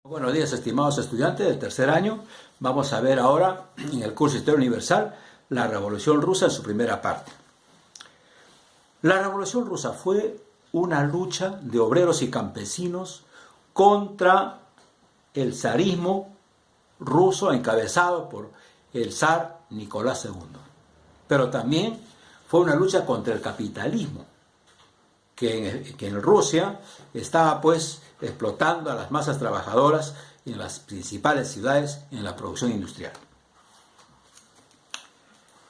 Buenos días, estimados estudiantes del tercer año. Vamos a ver ahora en el curso Historia Universal la Revolución Rusa en su primera parte. La Revolución Rusa fue una lucha de obreros y campesinos contra el zarismo ruso encabezado por el zar Nicolás II. Pero también fue una lucha contra el capitalismo, que en Rusia estaba pues explotando a las masas trabajadoras en las principales ciudades en la producción industrial.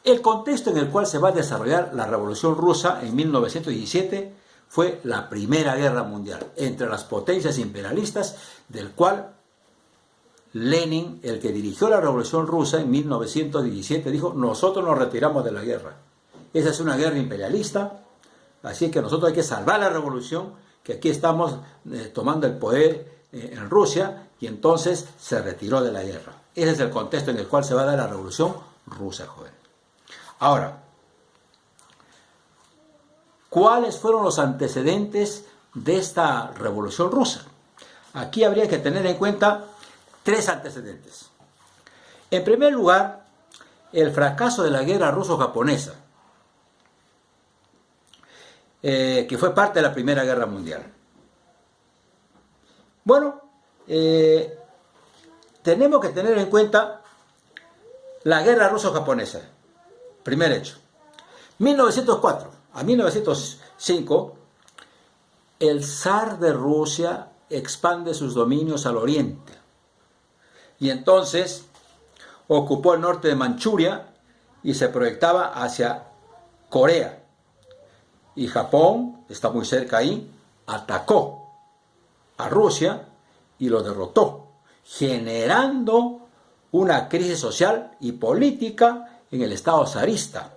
El contexto en el cual se va a desarrollar la Revolución Rusa en 1917 fue la Primera Guerra Mundial entre las potencias imperialistas, del cual Lenin, el que dirigió la Revolución Rusa en 1917, dijo: nosotros nos retiramos de la guerra. Esa es una guerra imperialista, así que nosotros hay que salvar la revolución, que aquí estamos tomando el poder en Rusia, y entonces se retiró de la guerra. Ese es el contexto en el cual se va a dar la Revolución Rusa, joven. Ahora, ¿cuáles fueron los antecedentes de esta Revolución Rusa? Aquí habría que tener en cuenta tres antecedentes. En primer lugar, el fracaso de la guerra ruso-japonesa, que fue parte de la Primera Guerra Mundial. Bueno, tenemos que tener en cuenta la guerra ruso-japonesa. Primer hecho. 1904 a 1905, el zar de Rusia expande sus dominios al oriente. Y entonces ocupó el norte de Manchuria y se proyectaba hacia Corea. Y Japón, está muy cerca ahí, atacó a Rusia y lo derrotó, generando una crisis social y política en el Estado zarista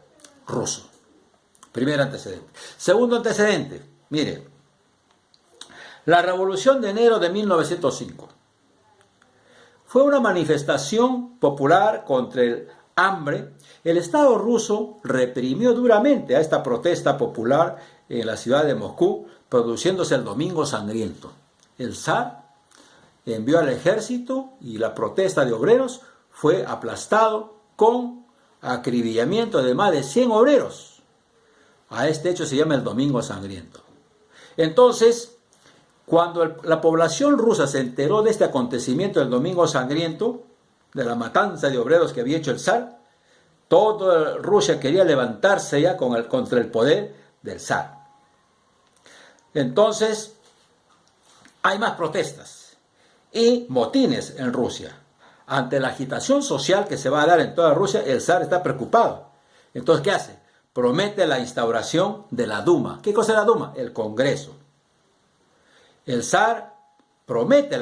ruso. Primer antecedente. Segundo antecedente, mire, la Revolución de enero de 1905 fue una manifestación popular contra el hambre. El Estado ruso reprimió duramente a esta protesta popular en la ciudad de Moscú, produciéndose el Domingo Sangriento. El zar envió al ejército y la protesta de obreros fue aplastado con acribillamiento de más de 100 obreros. A este hecho se llama el Domingo Sangriento. Entonces, cuando la población rusa se enteró de este acontecimiento del Domingo Sangriento, de la matanza de obreros que había hecho el zar, toda Rusia quería levantarse ya contra el poder del zar. Entonces, hay más protestas y motines en Rusia. Ante la agitación social que se va a dar en toda Rusia, el zar está preocupado. Entonces, ¿qué hace? Promete la instauración de la Duma. ¿Qué cosa es la Duma? El Congreso. El zar promete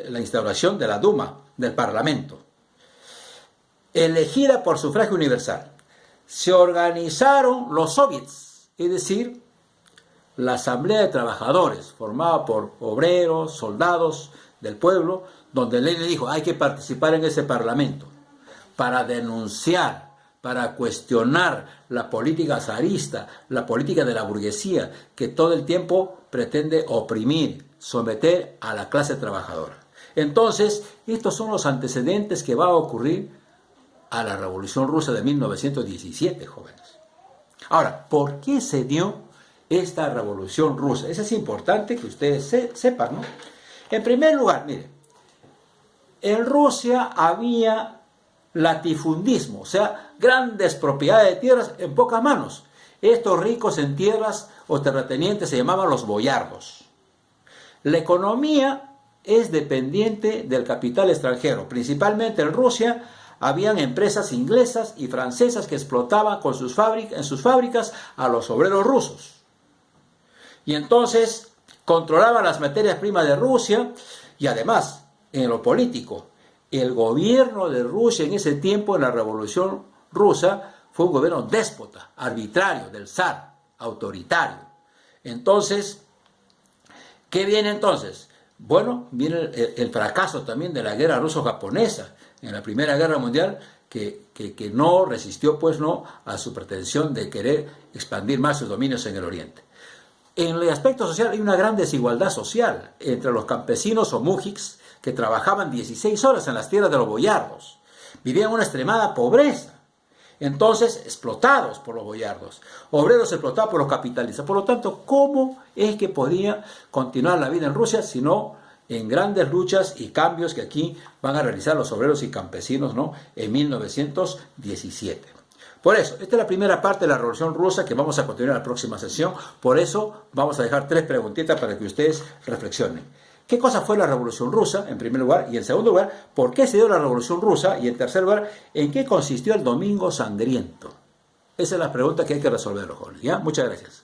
la instauración de la Duma, del Parlamento, elegida por sufragio universal. Se organizaron los soviets, es decir, la Asamblea de Trabajadores, formada por obreros, soldados del pueblo, donde Lenin dijo: hay que participar en ese parlamento para denunciar, para cuestionar la política zarista, la política de la burguesía, que todo el tiempo pretende oprimir, someter a la clase trabajadora. Entonces, estos son los antecedentes que va a ocurrir a la Revolución Rusa de 1917, jóvenes. Ahora, ¿por qué se dio esta Revolución Rusa? Eso es importante que ustedes sepan, ¿no? En primer lugar, miren, en Rusia había latifundismo, o sea, grandes propiedades de tierras en pocas manos. Estos ricos en tierras o terratenientes se llamaban los boyardos. La economía es dependiente del capital extranjero. Principalmente en Rusia habían empresas inglesas y francesas que explotaban en sus fábricas a los obreros rusos. Y entonces controlaban las materias primas de Rusia. Y además, en lo político, el gobierno de Rusia en ese tiempo, en la Revolución Rusa, fue un gobierno déspota, arbitrario, del zar, autoritario. Entonces, ¿qué viene entonces? Bueno, viene el fracaso también de la guerra ruso-japonesa en la Primera Guerra Mundial, que no resistió pues no a su pretensión de querer expandir más sus dominios en el oriente. En el aspecto social hay una gran desigualdad social entre los campesinos o mujiks que trabajaban 16 horas en las tierras de los boyardos. Vivían en una extremada pobreza. Entonces, explotados por los boyardos. Obreros explotados por los capitalistas. Por lo tanto, ¿cómo es que podía continuar la vida en Rusia si no en grandes luchas y cambios que aquí van a realizar los obreros y campesinos, ¿no?, en 1917? Por eso, esta es la primera parte de la Revolución Rusa que vamos a continuar en la próxima sesión. Por eso, vamos a dejar 3 preguntitas para que ustedes reflexionen. ¿Qué cosa fue la Revolución Rusa, en primer lugar? Y en segundo lugar, ¿por qué se dio la Revolución Rusa? Y en tercer lugar, ¿en qué consistió el Domingo Sangriento? Esa es la pregunta que hay que resolver, los jóvenes, ¿ya? Muchas gracias.